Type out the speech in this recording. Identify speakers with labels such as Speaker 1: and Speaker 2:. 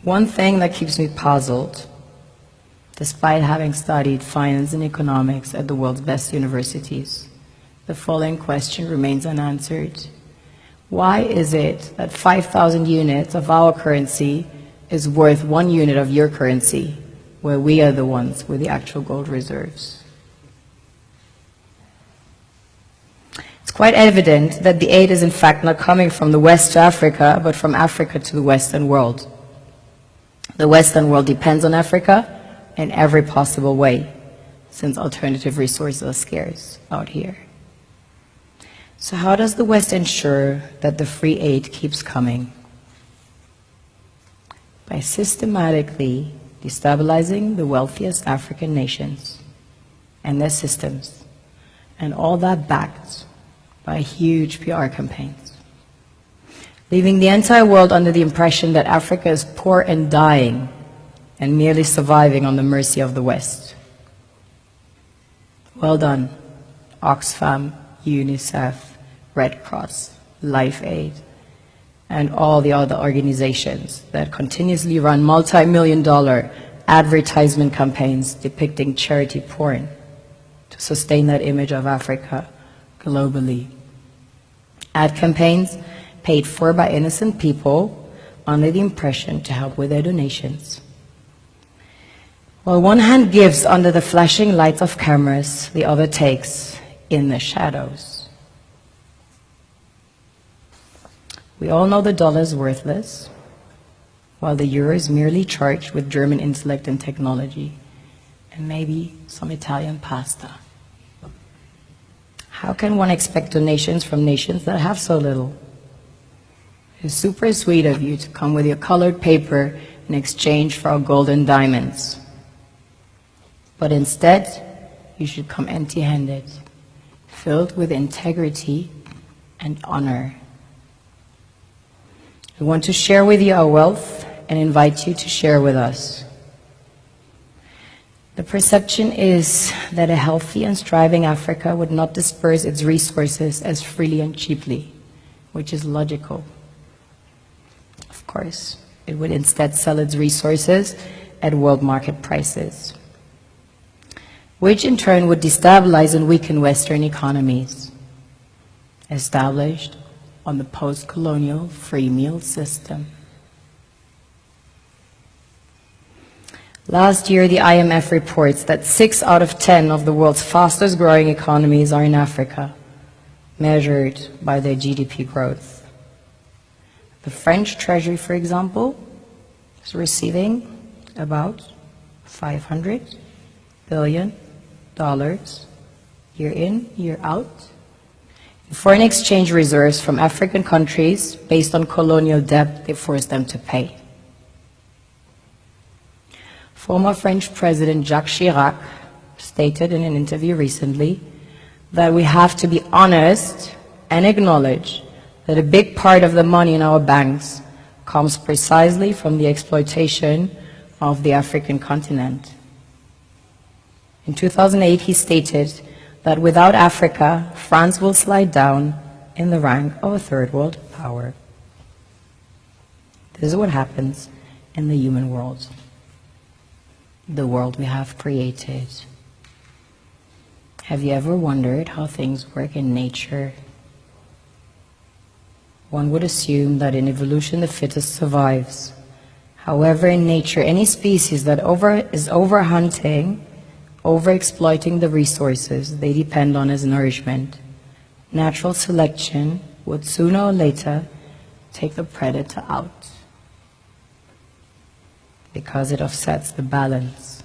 Speaker 1: One thing that keeps me puzzled, despite having studied finance and economics at the world's best universities, the following question remains unanswered. Why is it that 5,000 units of our currency is worth 1 unit of your currency, where we are the ones with the actual gold reserves? It's quite evident that the aid is in fact not coming from the West to Africa, but from Africa to the Western world. The Western world depends on Africa in every possible way, since alternative resources are scarce out here. So how does the West ensure that the free aid keeps coming? By systematically destabilizing the wealthiest African nations and their systems, and all that backed by huge PR campaigns, leaving the entire world under the impression that Africa is poor and dying and merely surviving on the mercy of the West. Well done, Oxfam, UNICEF, Red Cross, Life Aid, and all the other organizations that continuously run multi-million-dollar advertisement campaigns depicting charity porn to sustain that image of Africa globally. Ad campaigns paid for by innocent people under the impression to help with their donations. While one hand gives under the flashing lights of cameras, the other takes in the shadows. We all know the dollar is worthless, while the euro is merely charged with German intellect and technology, and maybe some Italian pasta. How can one expect donations from nations that have so little? It's super sweet of you to come with your colored paper in exchange for our gold and diamonds. But instead, you should come empty-handed, filled with integrity and honor. We want to share with you our wealth and invite you to share with us. The perception is that a healthy and striving Africa would not disperse its resources as freely and cheaply, which is logical. Of course, it would instead sell its resources at world market prices, which in turn would destabilize and weaken Western economies, established on the post-colonial free meal system. Last year, the IMF reports that 6 out of 10 of the world's fastest growing economies are in Africa, measured by their GDP growth. The French Treasury, for example, is receiving about $500 billion year in, year out, in foreign exchange reserves from African countries based on colonial debt they forced them to pay. Former French President Jacques Chirac stated in an interview recently that we have to be honest and acknowledge that a big part of the money in our banks comes precisely from the exploitation of the African continent. In 2008, he stated that without Africa, France will slide down in the rank of a third world power. This is what happens in the human world, the world we have created. Have you ever wondered how things work in nature? One would assume that in evolution the fittest survives. However, in nature, any species that is overhunting, overexploiting the resources they depend on as nourishment, natural selection would sooner or later take the predator out, because it offsets the balance.